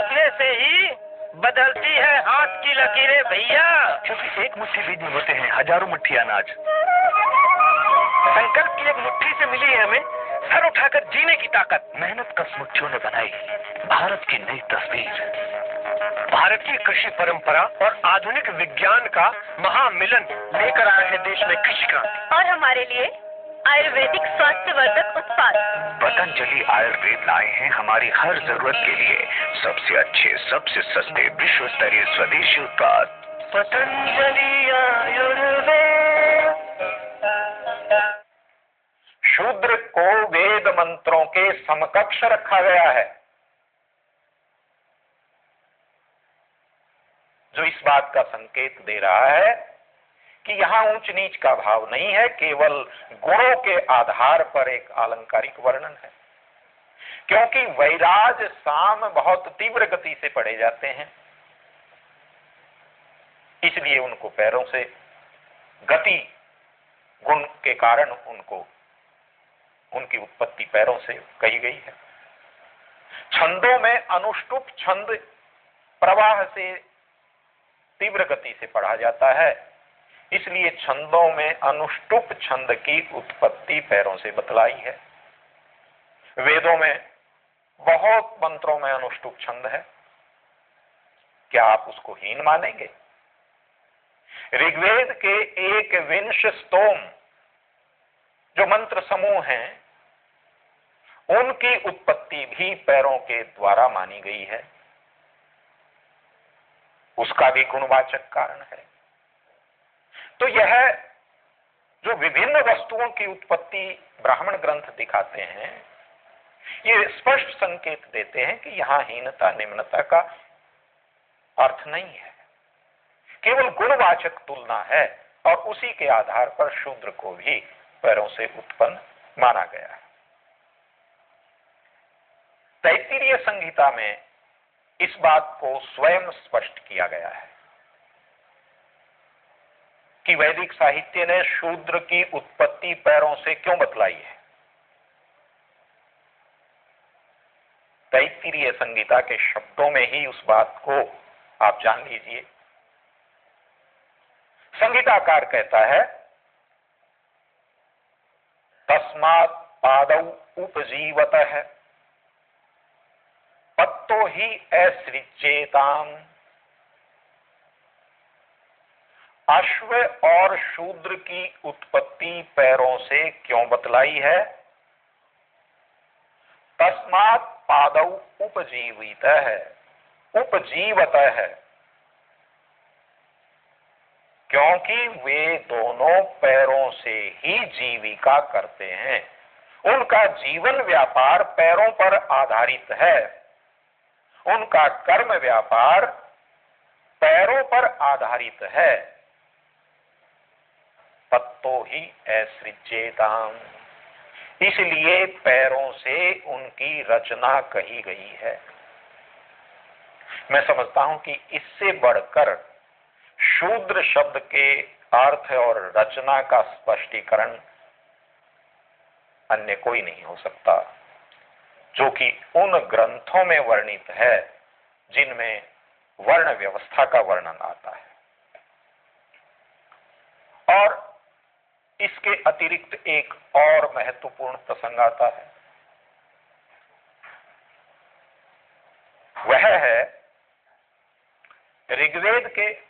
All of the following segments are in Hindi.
बदले से ही बदलती है हाथ की लकीरें भैया। क्योंकि एक मुट्ठी बीज में होते हैं हजारों मुट्ठी अनाज। संकल्प की एक मुट्ठी से मिली है हमें सर उठाकर जीने की ताकत। मेहनत कस मुट्ठियों ने बनाई भारत की नई तस्वीर। भारत की कृषि परंपरा और आधुनिक विज्ञान का महामिलन लेकर आया है देश में कृषि क्रांति। और हमारे लिए आयुर्वेदिक स्वास्थ्यवर्धक उत्पाद पतंजलि आयुर्वेद लाए हैं हमारी हर जरूरत के लिए सबसे अच्छे, सबसे सस्ते, विश्व स्तरीय स्वदेशी उत्पाद। पतंजलि आयुर्वेद। शूद्र को वेद मंत्रों के समकक्ष रखा गया है, जो इस बात का संकेत दे रहा है कि यहां ऊंच नीच का भाव नहीं है, केवल गुणों के आधार पर एक आलंकारिक वर्णन है। क्योंकि वैराज साम बहुत तीव्र गति से पढ़े जाते हैं, इसलिए उनको पैरों से गति गुण के कारण उनकी उत्पत्ति पैरों से कही गई है। छंदों में अनुष्टुप छंद प्रवाह से तीव्र गति से पढ़ा जाता है, इसलिए छंदों में अनुष्टुप छंद की उत्पत्ति पैरों से बतलाई है। वेदों में बहुत मंत्रों में अनुष्टुप छंद है, क्या आप उसको हीन मानेंगे? ऋग्वेद के 21 स्तोम जो मंत्र समूह हैं, उनकी उत्पत्ति भी पैरों के द्वारा मानी गई है। उसका भी गुणवाचक कारण है। तो यह जो विभिन्न वस्तुओं की उत्पत्ति ब्राह्मण ग्रंथ दिखाते हैं, ये स्पष्ट संकेत देते हैं कि यहां हीनता निम्नता का अर्थ नहीं है, केवल गुणवाचक तुलना है और उसी के आधार पर शूद्र को भी पैरों से उत्पन्न माना गया है। तैत्तिरीय संहिता में इस बात को स्वयं स्पष्ट किया गया है कि वैदिक साहित्य ने शूद्र की उत्पत्ति पैरों से क्यों बतलाई है। तैत्तिरीय संहिता के शब्दों में ही उस बात को आप जान लीजिए। संहिताकार कहता है, तस्मात् पादौ उपजीवतः पत्तो ही असृज्येताम्। अश्व और शूद्र की उत्पत्ति पैरों से क्यों बतलाई है? तस्मात् पादौ उपजीवितः, उपजीवतः, क्योंकि वे दोनों पैरों से ही जीविका करते हैं। उनका जीवन व्यापार पैरों पर आधारित है, उनका कर्म व्यापार पैरों पर आधारित है। तत्तो ही असृज्येताम्, इसलिए पैरों से उनकी रचना कही गई है। मैं समझता हूं कि इससे बढ़कर शूद्र शब्द के अर्थ और रचना का स्पष्टीकरण अन्य कोई नहीं हो सकता, जो कि उन ग्रंथों में वर्णित है जिनमें वर्ण व्यवस्था का वर्णन आता है। और इसके अतिरिक्त एक और महत्वपूर्ण प्रसंग आता है, वह है ऋग्वेद के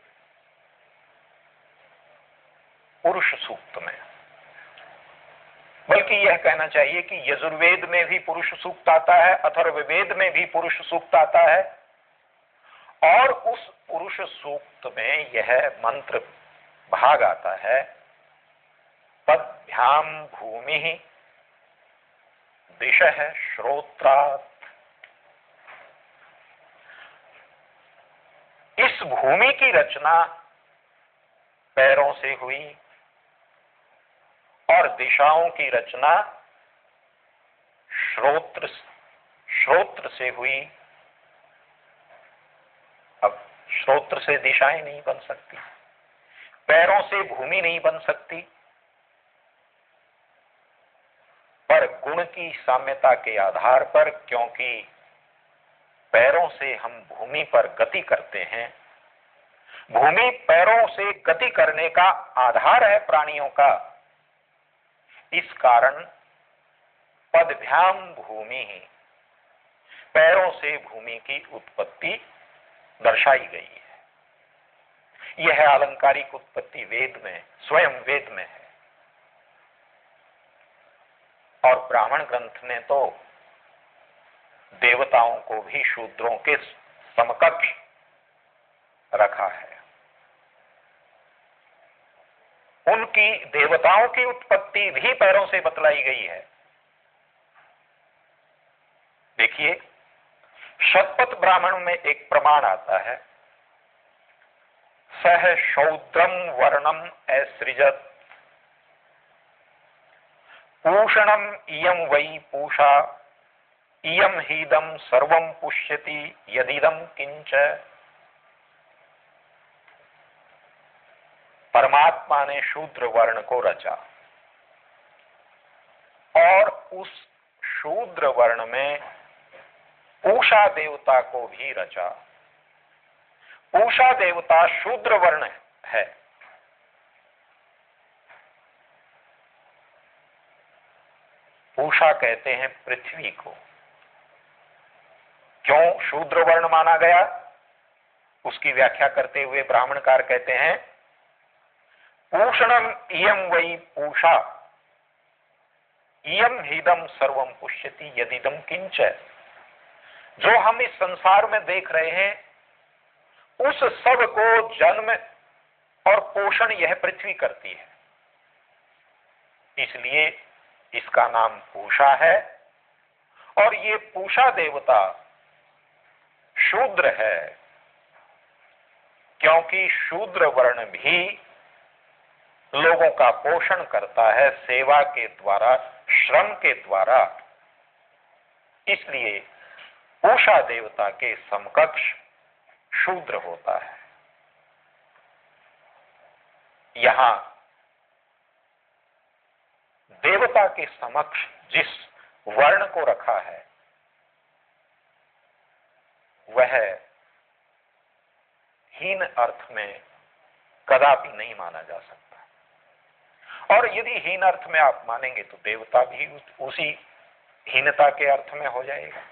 पुरुष सूक्त में, बल्कि यह कहना चाहिए कि यजुर्वेद में भी पुरुष सूक्त आता है, अथर्ववेद में भी पुरुष सूक्त आता है, और उस पुरुष सूक्त में यह मंत्र भाग आता है, तद्भ्याम भूमि दिशः श्रोत्रात्। इस भूमि की रचना पैरों से हुई और दिशाओं की रचना श्रोत्र से हुई। अब श्रोत्र से दिशाएं नहीं बन सकती, पैरों से भूमि नहीं बन सकती, पर गुण की साम्यता के आधार पर, क्योंकि पैरों से हम भूमि पर गति करते हैं, भूमि पैरों से गति करने का आधार है प्राणियों का, इस कारण पदभ्याम भूमि, पैरों से भूमि की उत्पत्ति दर्शाई गई है। यह अलंकारिक उत्पत्ति वेद में, स्वयं वेद में है। और ब्राह्मण ग्रंथ ने तो देवताओं को भी शूद्रों के समकक्ष रखा है। उनकी देवताओं की उत्पत्ति भी पैरों से बतलाई गई है। देखिए, शतपथ ब्राह्मण में एक प्रमाण आता है, सह शौद्रम वर्णम असृजत पूषणम इयम वै पूषा इयम हीदम सर्वम पुष्यति यदिदम किंच। परमात्मा ने शूद्र वर्ण को रचा और उस शूद्र वर्ण में पूषा देवता को भी रचा। पूषा देवता शूद्र वर्ण है। पूषा कहते हैं पृथ्वी को। क्यों शूद्र वर्ण माना गया? उसकी व्याख्या करते हुए ब्राह्मणकार कहते हैं, पूषणम इयम वै पूषा इयम हीदम सर्वम पुष्यति यदिदम किंच। जो हम इस संसार में देख रहे हैं, उस सब को जन्म और पोषण यह पृथ्वी करती है। इसलिए इसका नाम पूषा है। और ये पूषा देवता शूद्र है, क्योंकि शूद्र वर्ण भी लोगों का पोषण करता है सेवा के द्वारा, श्रम के द्वारा। इसलिए पूषा देवता के समकक्ष शूद्र होता है। यहां देवता के समक्ष जिस वर्ण को रखा है वह हीन अर्थ में कदापि नहीं माना जा सकता। और यदि हीन अर्थ में आप मानेंगे तो देवता भी उसी हीनता के अर्थ में हो जाएगा।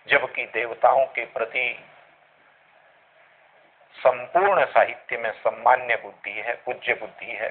जबकि देवताओं के प्रति संपूर्ण साहित्य में सम्मान्य बुद्धि है, पूज्य बुद्धि है।